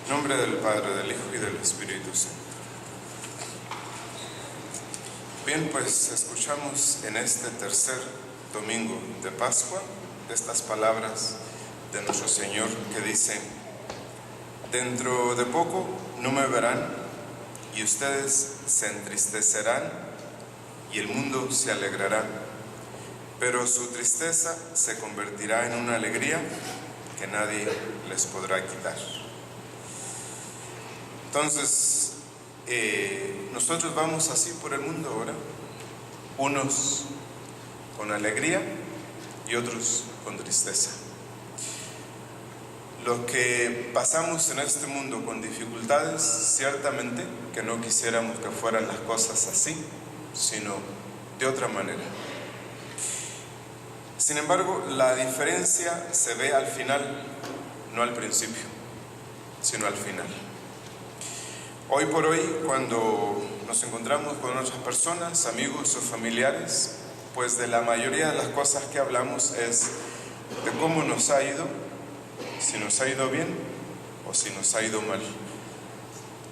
En nombre del Padre, del Hijo y del Espíritu Santo. Bien, pues escuchamos en este tercer domingo de Pascua estas palabras de nuestro Señor que dice: dentro de poco no me verán y ustedes se entristecerán y el mundo se alegrará, pero su tristeza se convertirá en una alegría que nadie les podrá quitar. Entonces, nosotros vamos así por el mundo ahora, unos con alegría y otros con tristeza. Lo que pasamos en este mundo con dificultades, ciertamente que no quisiéramos que fueran las cosas así, sino de otra manera. Sin embargo, la diferencia se ve al final, no al principio, sino al final. Hoy por hoy, cuando nos encontramos con otras personas, amigos o familiares, pues de la mayoría de las cosas que hablamos es de cómo nos ha ido, si nos ha ido bien o si nos ha ido mal.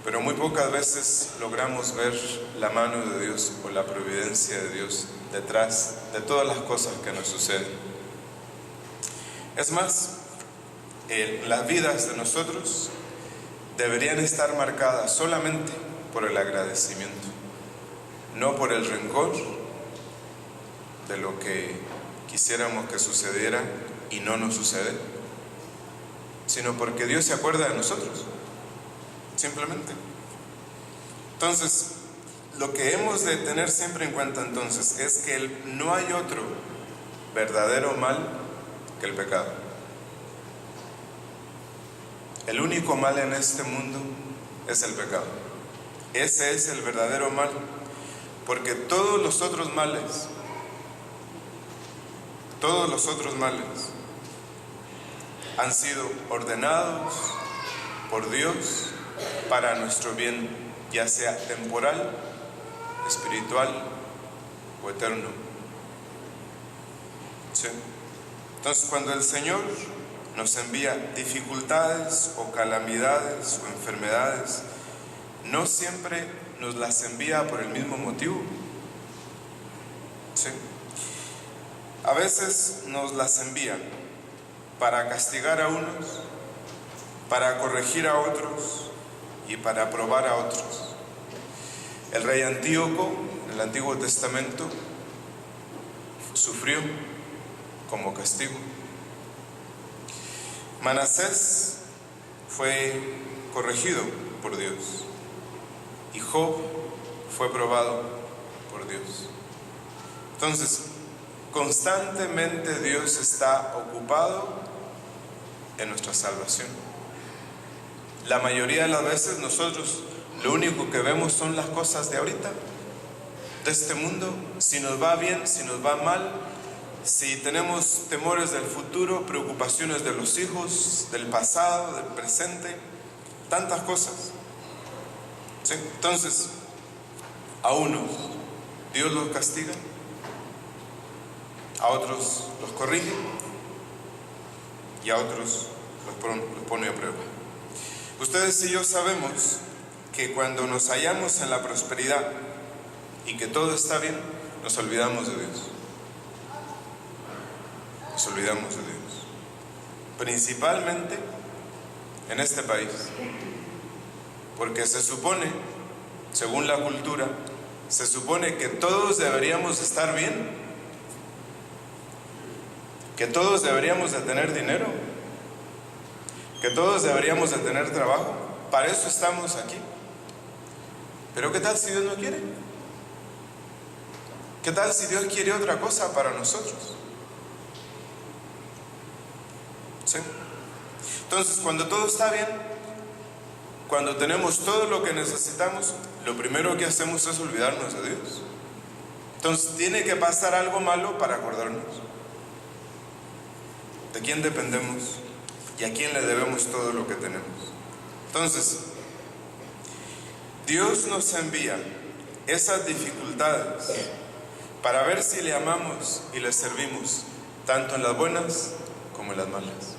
Pero muy pocas veces logramos ver la mano de Dios o la providencia de Dios detrás de todas las cosas que nos suceden. Es más, las vidas de nosotros deberían estar marcadas solamente por el agradecimiento, no por el rencor de lo que quisiéramos que sucediera y no nos sucede, sino porque Dios se acuerda de nosotros, simplemente. Entonces, lo que hemos de tener siempre en cuenta entonces es que no hay otro verdadero mal que el pecado. El único mal en este mundo es el pecado. Ese es el verdadero mal, porque todos los otros males han sido ordenados por Dios para nuestro bien, ya sea temporal, espiritual o eterno. ¿Sí? Entonces, cuando el Señor nos envía dificultades o calamidades o enfermedades, no siempre nos las envía por el mismo motivo. ¿Sí? A veces nos las envía para castigar a unos, para corregir a otros y para probar a otros. El rey Antíoco, en el Antiguo Testamento, sufrió como castigo. Manasés fue corregido por Dios y Job fue probado por Dios. Entonces, constantemente Dios está ocupado en nuestra salvación. La mayoría de las veces nosotros lo único que vemos son las cosas de ahorita, de este mundo, si nos va bien, si nos va mal, si tenemos temores del futuro, preocupaciones de los hijos, del pasado, del presente, tantas cosas. ¿Sí? Entonces, a unos Dios los castiga, a otros los corrige y a otros los pone a prueba. Ustedes y yo sabemos que cuando nos hallamos en la prosperidad y que todo está bien, nos olvidamos de Dios. Nos olvidamos de Dios, principalmente en este país, porque se supone, según la cultura, se supone que todos deberíamos estar bien, que todos deberíamos de tener dinero, que todos deberíamos de tener trabajo. Para eso estamos aquí. Pero ¿qué tal si Dios no quiere? ¿Qué tal si Dios quiere otra cosa para nosotros? ¿Sí? Entonces, cuando todo está bien, cuando tenemos todo lo que necesitamos, lo primero que hacemos es olvidarnos de Dios. Entonces, tiene que pasar algo malo para acordarnos de quién dependemos y a quién le debemos todo lo que tenemos. Entonces, Dios nos envía esas dificultades para ver si le amamos y le servimos, tanto en las buenas como en las malas.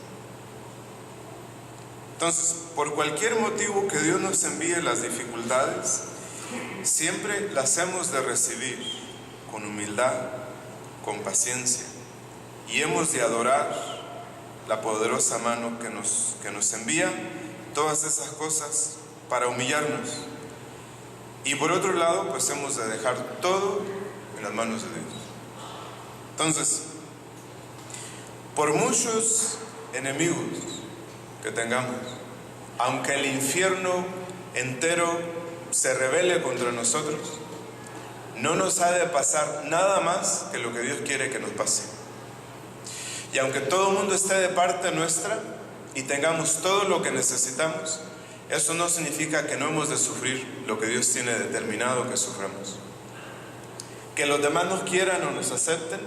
Entonces, por cualquier motivo que Dios nos envíe las dificultades, siempre las hemos de recibir con humildad, con paciencia, y hemos de adorar la poderosa mano que nos envía todas esas cosas para humillarnos. Y por otro lado, pues hemos de dejar todo en las manos de Dios. Entonces, por muchos enemigos que tengamos, aunque el infierno entero se rebele contra nosotros, no nos ha de pasar nada más que lo que Dios quiere que nos pase. Y aunque todo el mundo esté de parte nuestra y tengamos todo lo que necesitamos, eso no significa que no hemos de sufrir lo que Dios tiene determinado que suframos. Que los demás nos quieran o nos acepten,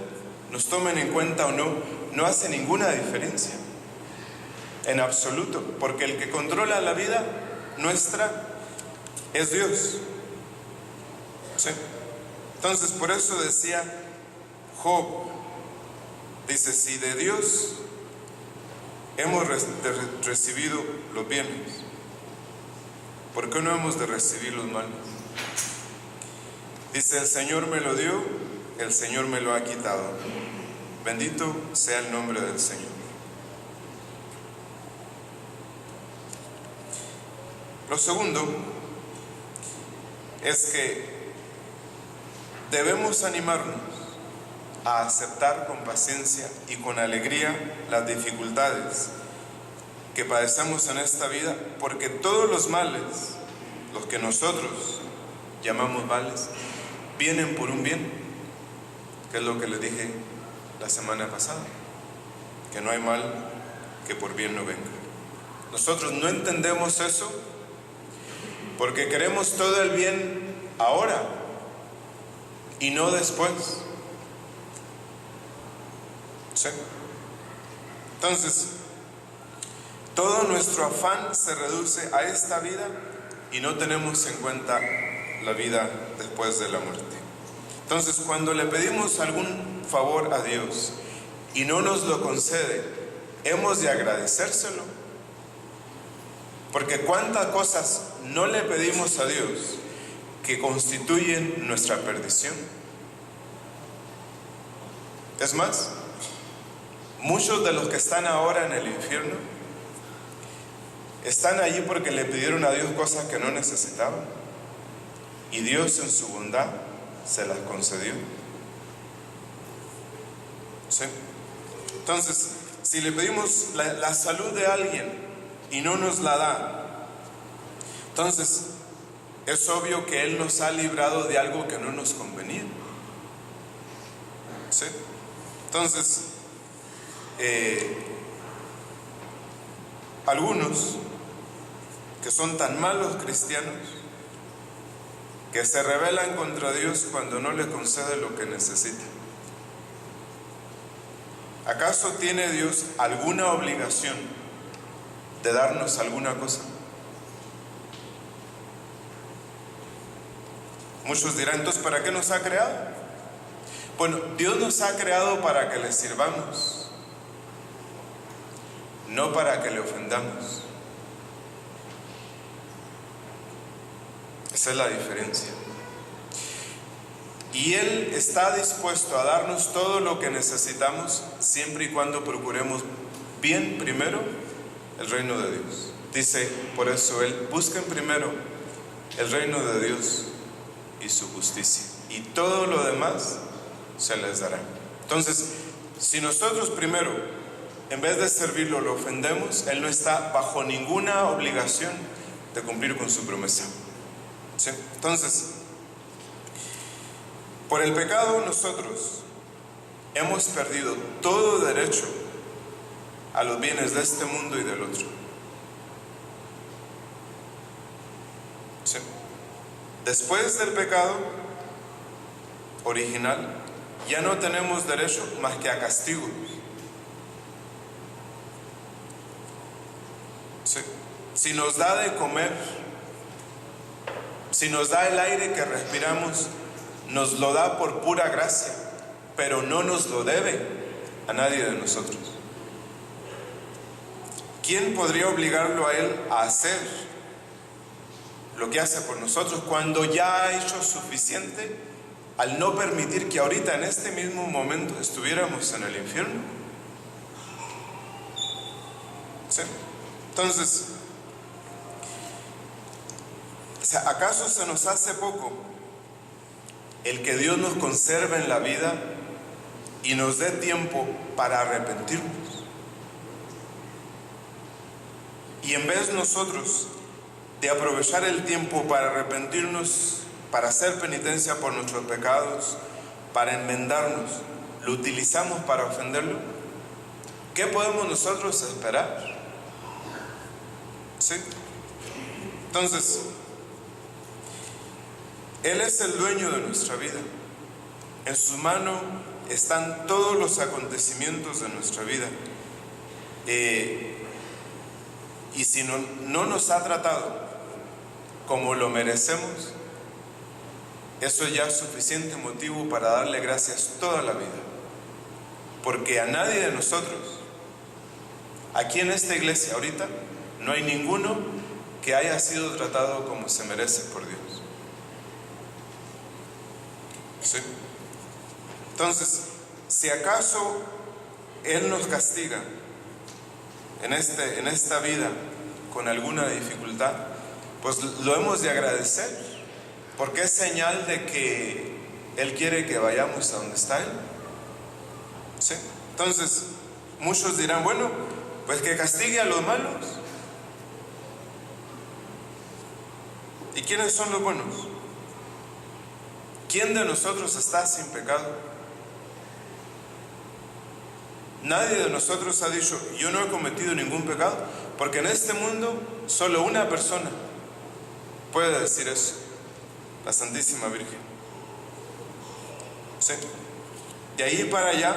nos tomen en cuenta o no, no hace ninguna diferencia, en absoluto, porque el que controla la vida nuestra es Dios. ¿Sí? Entonces, por eso decía Job, dice, si de Dios hemos recibido los bienes, ¿por qué no hemos de recibir los males? Dice, el Señor me lo dio, el Señor me lo ha quitado. Bendito sea el nombre del Señor. Lo segundo es que debemos animarnos a aceptar con paciencia y con alegría las dificultades que padecemos en esta vida, porque todos los males, los que nosotros llamamos males, vienen por un bien, que es lo que les dije la semana pasada, que no hay mal que por bien no venga. Nosotros no entendemos eso porque queremos todo el bien ahora y no después. ¿Sí? Entonces, todo nuestro afán se reduce a esta vida y no tenemos en cuenta la vida después de la muerte. Entonces, cuando le pedimos algún favor a Dios y no nos lo concede, hemos de agradecérselo, porque cuántas cosas no le pedimos a Dios que constituyen nuestra perdición. Es más, muchos de los que están ahora en el infierno están allí porque le pidieron a Dios cosas que no necesitaban, y Dios en su bondad se las concedió. ¿Sí? Entonces, si le pedimos la salud de alguien y no nos la da, entonces es obvio que Él nos ha librado de algo que no nos convenía. ¿Sí? Entonces, algunos que son tan malos cristianos que se rebelan contra Dios cuando no le concede lo que necesita. ¿Acaso tiene Dios alguna obligación de darnos alguna cosa? Muchos dirán, entonces, ¿para qué nos ha creado? Bueno, Dios nos ha creado para que le sirvamos, no para que le ofendamos. Esa es la diferencia. Y Él está dispuesto a darnos todo lo que necesitamos, siempre y cuando procuremos bien primero el reino de Dios. Dice, por eso Él, busquen primero el reino de Dios y su justicia, y todo lo demás se les dará. Entonces, si nosotros primero, en vez de servirlo, lo ofendemos, Él no está bajo ninguna obligación de cumplir con su promesa. ¿Sí? Entonces, por el pecado nosotros hemos perdido todo derecho a los bienes de este mundo y del otro. ¿Sí? Después del pecado original, ya no tenemos derecho más que a castigo. ¿Sí? Si nos da de comer, si nos da el aire que respiramos, nos lo da por pura gracia, pero no nos lo debe a nadie de nosotros. ¿quién podría obligarlo a Él a hacer lo que hace por nosotros cuando ya ha hecho suficiente al no permitir que ahorita en este mismo momento estuviéramos en el infierno? ¿Sí? Entonces, ¿acaso se nos hace poco el que Dios nos conserve en la vida y nos dé tiempo para arrepentirnos? Y en vez nosotros de aprovechar el tiempo para arrepentirnos, para hacer penitencia por nuestros pecados, para enmendarnos, lo utilizamos para ofenderlo. ¿Qué podemos nosotros esperar? ¿Sí? Entonces, Él es el dueño de nuestra vida. En su mano están todos los acontecimientos de nuestra vida. Y si no nos ha tratado como lo merecemos, eso ya es suficiente motivo para darle gracias toda la vida. Porque a nadie de nosotros, aquí en esta iglesia ahorita, no hay ninguno que haya sido tratado como se merece por Dios. ¿Sí? Entonces, si acaso Él nos castiga en esta vida con alguna dificultad, pues lo hemos de agradecer, porque es señal de que Él quiere que vayamos a donde está Él. ¿Sí? Entonces, muchos dirán, bueno, pues que castigue a los malos. ¿Y quiénes son los buenos? ¿Quién de nosotros está sin pecado? Nadie de nosotros ha dicho, yo no he cometido ningún pecado, porque en este mundo solo una persona puede decir eso, la Santísima Virgen. ¿Sí? De ahí para allá,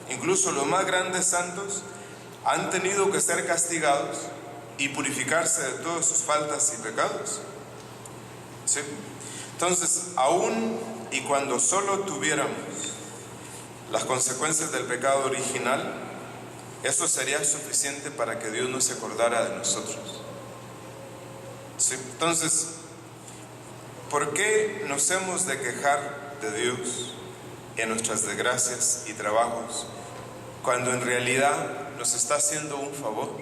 incluso los más grandes santos han tenido que ser castigados y purificarse de todas sus faltas y pecados. ¿Sí? Entonces, aún y cuando solo tuviéramos las consecuencias del pecado original, eso sería suficiente para que Dios no se acordara de nosotros. ¿Sí? Entonces, ¿por qué nos hemos de quejar de Dios en nuestras desgracias y trabajos, cuando en realidad nos está haciendo un favor?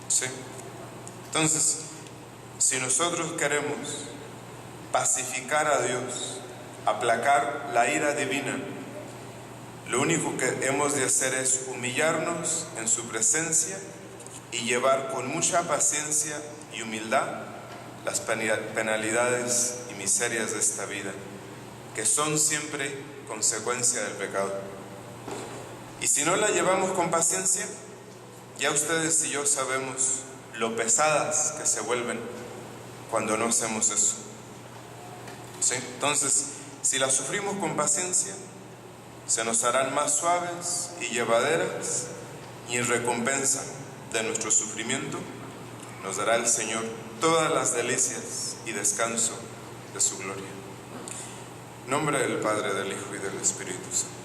¿Sí? Entonces, si nosotros queremos pacificar a Dios, aplacar la ira divina, lo único que hemos de hacer es humillarnos en su presencia y llevar con mucha paciencia y humildad las penalidades y miserias de esta vida, que son siempre consecuencia del pecado. Y si no la llevamos con paciencia, ya ustedes y yo sabemos lo pesadas que se vuelven cuando no hacemos eso. ¿Sí? Entonces, si las sufrimos con paciencia, se nos harán más suaves y llevaderas, y en recompensa de nuestro sufrimiento nos dará el Señor todas las delicias y descanso de su gloria. En nombre del Padre, del Hijo y del Espíritu Santo.